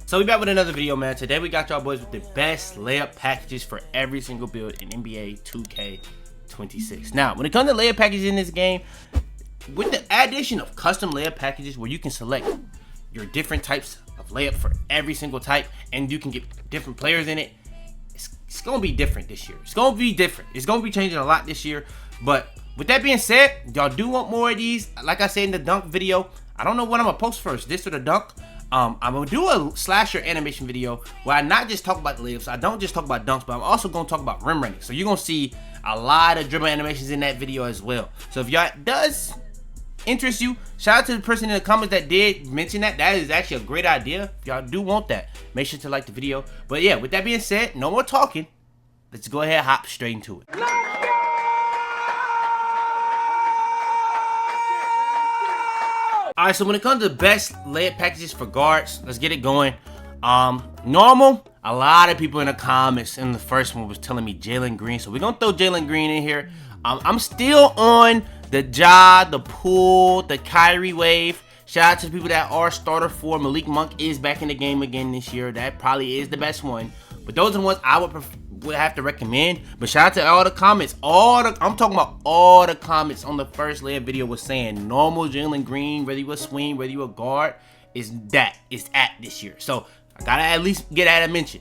So we back with another video, man. Today we got y'all boys with the best layup packages for every single build in NBA 2K26. Now, when it comes to layup packages in this game, with the addition of custom layup packages where you can select your different types of layup for every single type, and you can get different players in it, it's gonna be different this year. It's gonna be different. It's gonna be changing a lot this year. But with that being said, y'all do want more of these. Like I said in the dunk video, I don't know what I'm gonna post first, this or the dunk. I'm gonna do a slasher animation video where I not just talk about the layups. I don't just talk about dunks, but I'm also gonna talk about rim running. So you're gonna see a lot of dribble animations in that video as well. So if y'all does interest you, shout out to the person in the comments that did mention that. That is actually a great idea. If y'all do want that, make sure to like the video. But yeah, with that being said, no more talking. Let's go ahead and hop straight into it. Alright, so when it comes to best layup packages for guards, let's get it going. Normal, a lot of people in the comments in the first one was telling me Jalen Green, so we're gonna throw Jalen Green in here. I'm still on the Ja, the Poole, the Kyrie wave. Shout out to the people that are starter for. Malik Monk is back in the game again this year. That probably is the best one. But those are the ones I would have to recommend. But shout out to all the comments. I'm talking about all the comments on the first layup video was saying normal Jalen Green, whether you a swing, whether you a guard, is at this year. So I gotta at least get at a mention.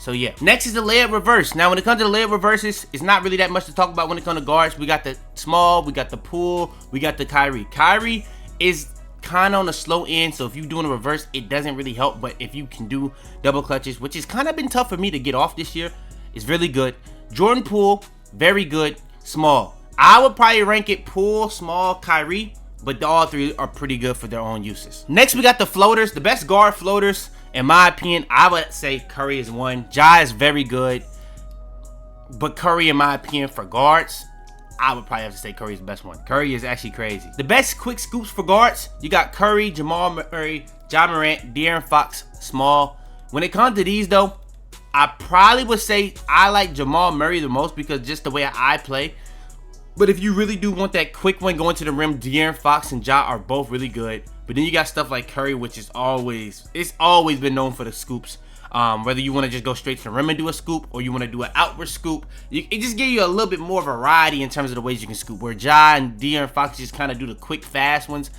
So yeah, next is the layup reverse. Now when it comes to the layup reverses, it's not really that much to talk about when it comes to guards. We got the Small, we got the Poole, we got the Kyrie. Kyrie is kind of on the slow end, so if you're doing a reverse, it doesn't really help. But if you can do double clutches, which has kind of been tough for me to get off this year, it's really good. Jordan Poole, very good. Small, I would probably rank it Poole, Small, Kyrie, but all three are pretty good for their own uses. Next, we got the floaters, the best guard floaters. In my opinion, I would say Curry is one. Ja is very good, but Curry, in my opinion, for guards, I would probably have to say Curry is the best one. Curry is actually crazy. The best quick scoops for guards, you got Curry, Jamal Murray, Ja Morant, De'Aaron Fox, Small. When it comes to these though, I probably would say I like Jamal Murray the most because just the way I play. But if you really do want that quick one going to the rim, De'Aaron Fox and Ja are both really good. But then you got stuff like Curry, which is always been known for the scoops. Whether you want to just go straight to the rim and do a scoop, or you want to do an outward scoop, it just gives you a little bit more variety in terms of the ways you can scoop. Where Ja and De'Aaron Fox just kind of do the quick, fast ones.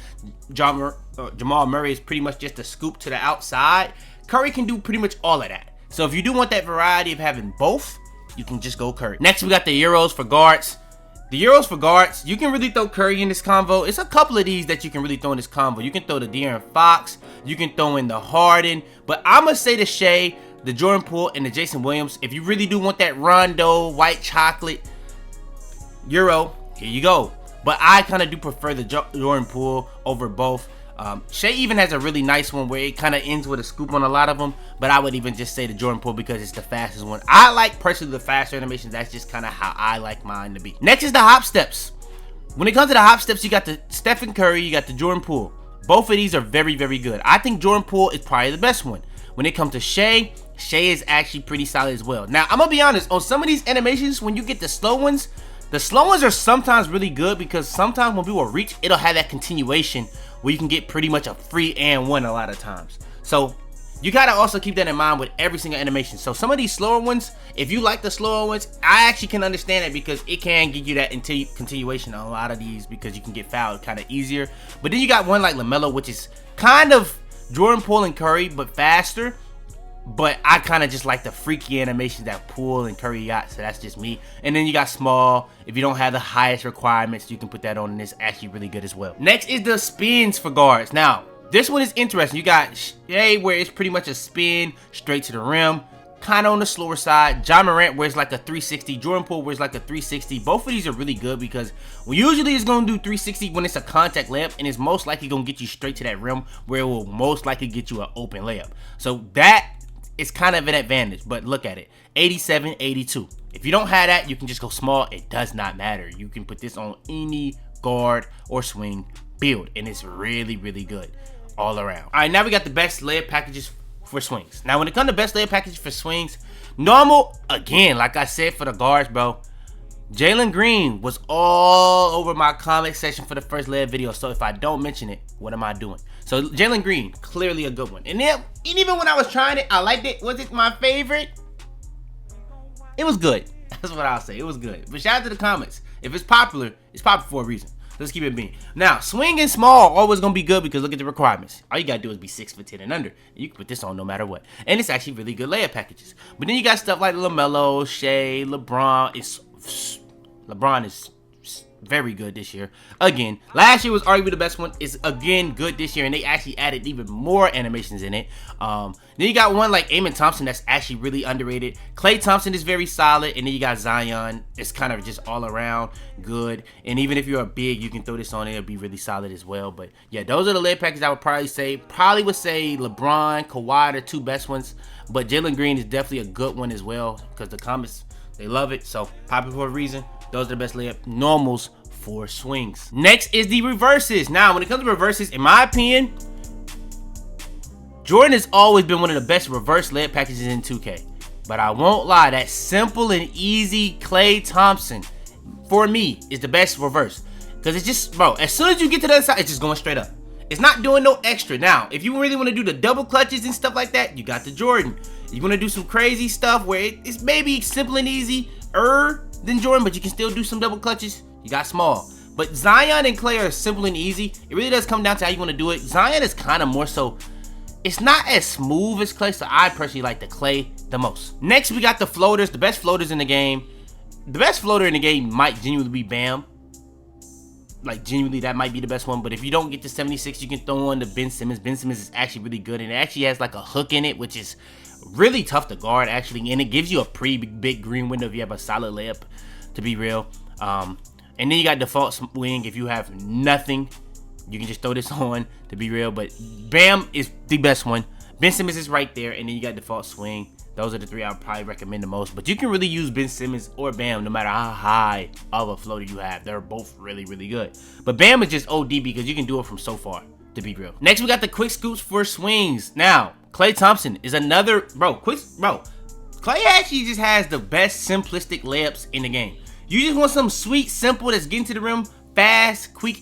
Jamal Murray is pretty much just a scoop to the outside. Curry can do pretty much all of that. So if you do want that variety of having both, you can just go Curry. Next, we got the Euros for guards. The Euros for guards, you can really throw Curry in this combo. It's a couple of these that you can really throw in this combo. You can throw the De'Aaron Fox, you can throw in the Harden, but I'm going to say the Shea, the Jordan Poole, and the Jason Williams. If you really do want that Rondo, white chocolate, Euro, here you go. But I kind of do prefer the Jordan Poole over both. Shea even has a really nice one where it kind of ends with a scoop on a lot of them, but I would even just say the Jordan Poole because it's the fastest one. I like personally the faster animations. That's just kind of how I like mine to be. Next is the hop steps. When it comes to the hop steps, you got the Stephen Curry, you got the Jordan Poole. Both of these are very, very good. I think Jordan Poole is probably the best one. When it comes to Shea, Shea is actually pretty solid as well. Now, I'm going to be honest, on some of these animations, when you get the slow ones are sometimes really good because sometimes when people reach, it'll have that continuation where you can get pretty much a free and one a lot of times. So you gotta also keep that in mind with every single animation. So some of these slower ones, if you like the slower ones, I actually can understand it because it can give you that continuation on a lot of these because you can get fouled kind of easier. But then you got one like LaMelo, which is kind of Jordan Poole and Curry, but faster. But I kind of just like the freaky animation that Poole and Curry got, so that's just me. And then you got Small. If you don't have the highest requirements, you can put that on, and it's actually really good as well. Next is the spins for guards. Now, this one is interesting. You got Shea, where it's pretty much a spin straight to the rim, kind of on the slower side. Ja Morant, where it's like a 360. Jordan Poole, where it's like a 360. Both of these are really good because usually it's going to do 360 when it's a contact layup, and it's most likely going to get you straight to that rim, where it will most likely get you an open layup. So that it's kind of an advantage, but look at it, 87, 82. If you don't have that, you can just go Small. It does not matter. You can put this on any guard or swing build, and it's really, really good all around. All right, now we got the best layup packages for swings. Now, when it comes to best layup packages for swings, normal, again, like I said for the guards, bro, Jalen Green was all over my comment section for the first layup video, so if I don't mention it, what am I doing? So Jalen Green, clearly a good one. And even when I was trying it, I liked it. Was it my favorite? It was good. That's what I'll say. It was good. But shout out to the comments. If it's popular for a reason. Let's keep it being. Now, swing and small always gonna be good because look at the requirements. All you gotta do is be 6'10" and under. And you can put this on no matter what. And it's actually really good layup packages. But then you got stuff like LaMelo, Shea, LeBron. LeBron is very good this year. Again, last year was arguably the best one. It's again good this year, and they actually added even more animations in it. Then you got one like Amen Thompson that's actually really underrated. Klay Thompson is very solid, and then you got Zion. It's kind of just all around good. And even if you're a big, you can throw this on it. It'll be really solid as well. But yeah, those are the layup packages I would probably say. Probably would say LeBron, Kawhi, the two best ones. But Jalen Green is definitely a good one as well because the comments, they love it. So popular for a reason. Those are the best layup normals for swings. Next is the reverses. Now, when it comes to reverses, in my opinion, Jordan has always been one of the best reverse layup packages in 2K. But I won't lie, that simple and easy Klay Thompson, for me, is the best reverse. Because it's just, bro, as soon as you get to the other side, it's just going straight up. It's not doing no extra. Now, if you really want to do the double clutches and stuff like that, you got the Jordan. You want to do some crazy stuff where it's maybe simple and easy than Jordan, but you can still do some double clutches, you got small. But Zion and Klay are simple and easy. It really does come down to how you want to do it. Zion is kind of more so, it's not as smooth as Klay, so I personally like the Klay the most. Next, we got the floaters, the best floaters in the game. The best floater in the game might genuinely be Bam. Like, genuinely, that might be the best one. But if you don't get to 76, you can throw on the Ben Simmons. Ben Simmons is actually really good, and it actually has like a hook in it, which is really tough to guard, actually. And it gives you a pretty big green window if you have a solid layup, to be real. And then you got default swing. If you have nothing, you can just throw this on, to be real. But Bam is the best one. Ben Simmons is right there. And then you got default swing. Those are the three I would probably recommend the most. But you can really use Ben Simmons or Bam no matter how high of a floater you have. They're both really, really good. But Bam is just OD because you can do it from so far, to be real. Next, we got the quick scoops for swings. Now, Klay Thompson is another, Klay actually just has the best simplistic layups in the game. You just want something sweet, simple, that's getting to the rim, fast, quick.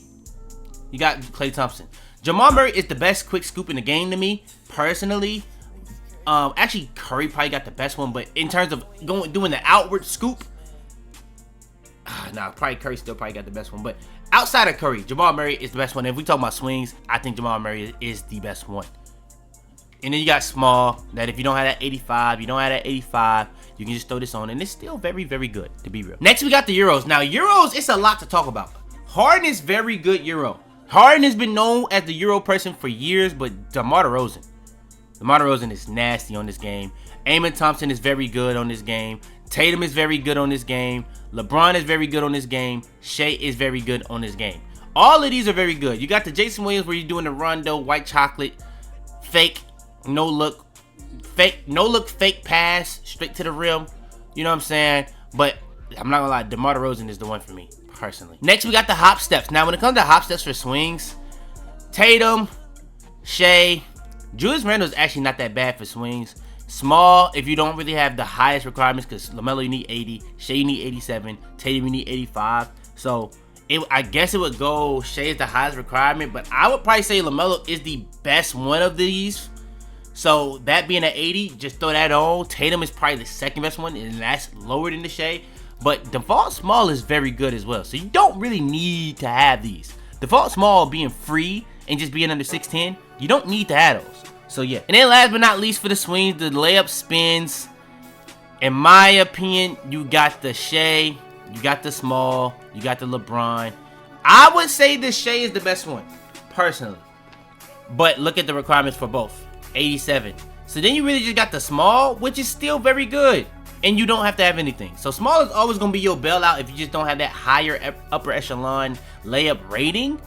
You got Klay Thompson. Jamal Murray is the best quick scoop in the game to me, personally. Actually, Curry probably got the best one, but in terms of doing the outward scoop, probably Curry still probably got the best one. But outside of Curry, Jamal Murray is the best one. If we talk about swings, I think Jamal Murray is the best one. And then you got small, that if you don't have that 85, you can just throw this on, and it's still very, very good, to be real. Next, we got the Euros. Now, Euros, it's a lot to talk about. Harden is very good Euro. Harden has been known as the Euro person for years, but DeMar DeRozan is nasty on this game. Amen Thompson is very good on this game. Tatum is very good on this game. LeBron is very good on this game. Shea is very good on this game. All of these are very good. You got the Jason Williams where you're doing the Rondo, white chocolate, fake, no look, fake pass, straight to the rim. You know what I'm saying? But I'm not gonna lie, DeMar DeRozan is the one for me, personally. Next, we got the hop steps. Now, when it comes to hop steps for swings, Tatum, Shea, Julius Randle is actually not that bad for swings. Small, if you don't really have the highest requirements, because LaMelo, you need 80, Shea, you need 87, Tatum, you need 85. So, I guess it would go Shea is the highest requirement, but I would probably say LaMelo is the best one of these. So, that being at 80, just throw that on. Tatum is probably the second best one, and that's lower than the Shea. But default small is very good as well. So, you don't really need to have these. Default small being free and just being under 6'10", you don't need to have those. So, yeah. And then last but not least for the swings, the layup spins. In my opinion, you got the Shea, you got the small, you got the LeBron. I would say the Shea is the best one, personally. But look at the requirements for both. 87. So then you really just got the small, which is still very good. And you don't have to have anything. So small is always going to be your bailout if you just don't have that higher upper echelon layup rating.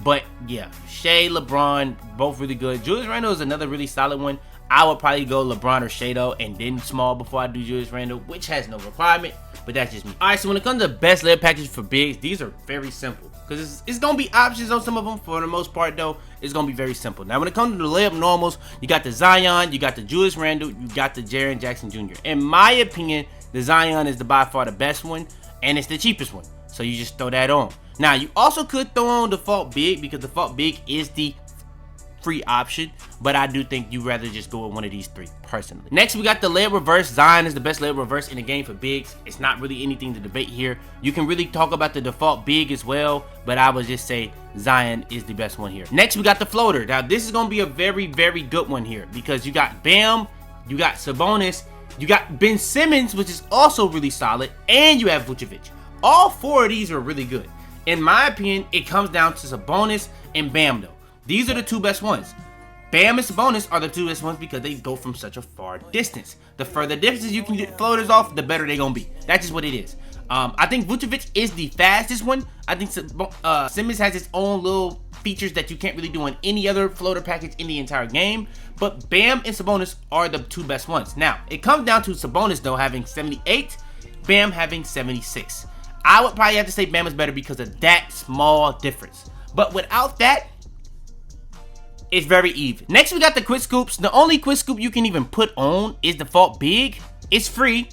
But yeah, Shea, LeBron, both really good. Julius Randle is another really solid one. I would probably go LeBron or Shea though, and then small before I do Julius Randle, which has no requirement, but that's just me. Alright, so when it comes to best layup packages for bigs, these are very simple. Because it's going to be options on some of them. For the most part though, it's going to be very simple. Now when it comes to the layup normals, you got the Zion, you got the Julius Randle, you got the Jaren Jackson Jr. In my opinion, the Zion is by far the best one. and it's the cheapest one. So you just throw that on. Now, you also could throw on default big because default big is the free option, but I do think you'd rather just go with one of these three personally. Next, we got the layup reverse. Zion is the best layup reverse in the game for bigs. It's not really anything to debate here. You can really talk about the default big as well, but I would just say Zion is the best one here. Next, we got the floater. Now, this is going to be a very, very good one here because you got Bam, you got Sabonis, you got Ben Simmons, which is also really solid, and you have Vucevic. All four of these are really good. In my opinion, it comes down to Sabonis and Bam, though. These are the two best ones. Bam and Sabonis are the two best ones because they go from such a far distance. The further distance you can get floaters off, the better they're going to be. That's just what it is. I think Vucevic is the fastest one. I think Simmons has its own little features that you can't really do on any other floater package in the entire game. But Bam and Sabonis are the two best ones. Now, it comes down to Sabonis, though, having 78, Bam having 76. I would probably have to say Bam is better because of that small difference. But without that, it's very even. Next, we got the quick scoops. The only quick scoop you can even put on is default big. It's free.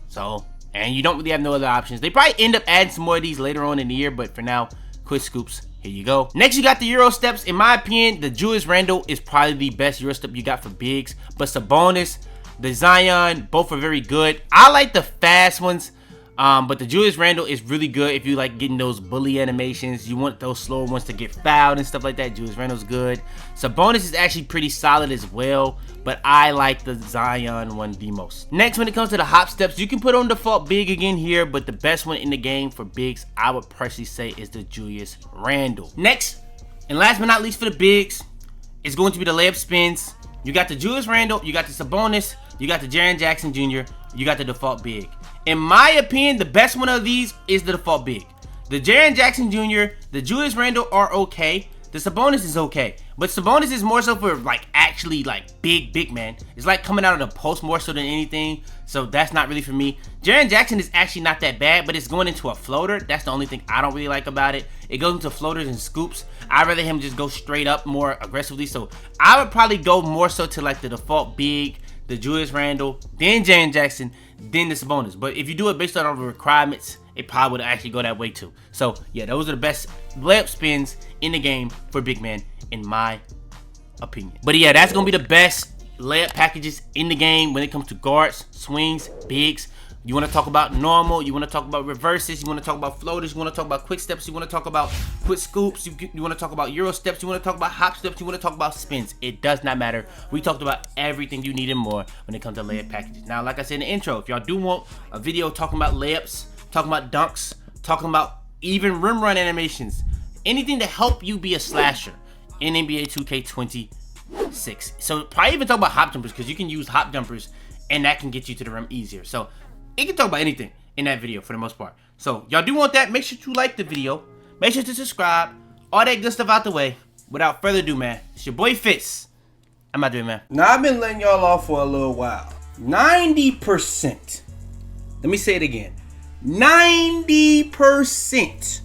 So, and you don't really have no other options. They probably end up adding some more of these later on in the year, but for now, quick scoops. Here you go. Next, you got the Euro steps. In my opinion, the Julius Randle is probably the best Euro step you got for bigs. But Sabonis, the Zion, both are very good. I like the fast ones. But the Julius Randle is really good if you like getting those bully animations. You want those slower ones to get fouled and stuff like that. Julius Randle's good. Sabonis is actually pretty solid as well, but I like the Zion one the most. Next, when it comes to the hop steps, you can put on default big again here, but the best one in the game for bigs, I would personally say, is the Julius Randle. Next, and last but not least for the bigs, is going to be the layup spins. You got the Julius Randle, you got the Sabonis, you got the Jaren Jackson Jr., you got the default big. In my opinion, the best one of these is the default big. The Jaren Jackson Jr., the Julius Randle are okay. The Sabonis is okay. But Sabonis is more so for like actually like big man. It's like coming out of the post more so than anything. So that's not really for me. Jaren Jackson is actually not that bad, but it's going into a floater. That's the only thing I don't really like about it. It goes into floaters and scoops. I'd rather him just go straight up more aggressively. So I would probably go more so to like the default big, the Julius Randle, then Jaren Jackson, then the Sabonis. But if you do it based on the requirements, it probably would actually go that way too. So yeah, those are the best layup spins in the game for big man, in my opinion. But yeah, that's gonna be the best layup packages in the game when it comes to guards, swings, bigs. You want to talk about normal, you want to talk about reverses, you want to talk about floaters, you want to talk about quick steps, you want to talk about quick scoops, you want to talk about Euro steps, you want to talk about hop steps, you want to talk about spins. It does not matter. We talked about everything you need and more when it comes to layup packages. Now, like I said in the intro, if y'all do want a video talking about layups, talking about dunks, talking about even rim run animations, anything to help you be a slasher in NBA 2K26. So probably even talk about hop jumpers, because you can use hop jumpers and that can get you to the rim easier. So it can talk about anything in that video for the most part. So y'all do want that, make sure to like the video, make sure to subscribe, all that good stuff out the way. Without further ado, man, it's your boy Fitz. I'm out there, man. Now, I've been letting y'all off for a little while. 90%. Let me say it again. 90%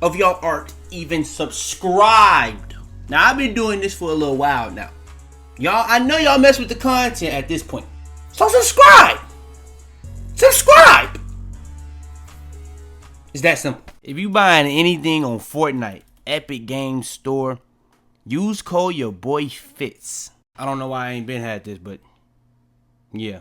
of y'all aren't even subscribed. Now, I've been doing this for a little while now. Y'all, I know y'all mess with the content at this point. So subscribe. Subscribe. It's that simple. If you buying anything on Fortnite, Epic Games Store, use code YaboiFitz. I don't know why I ain't been had this, but yeah.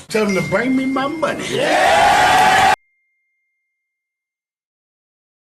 Tell them to bring me my money. Yeah!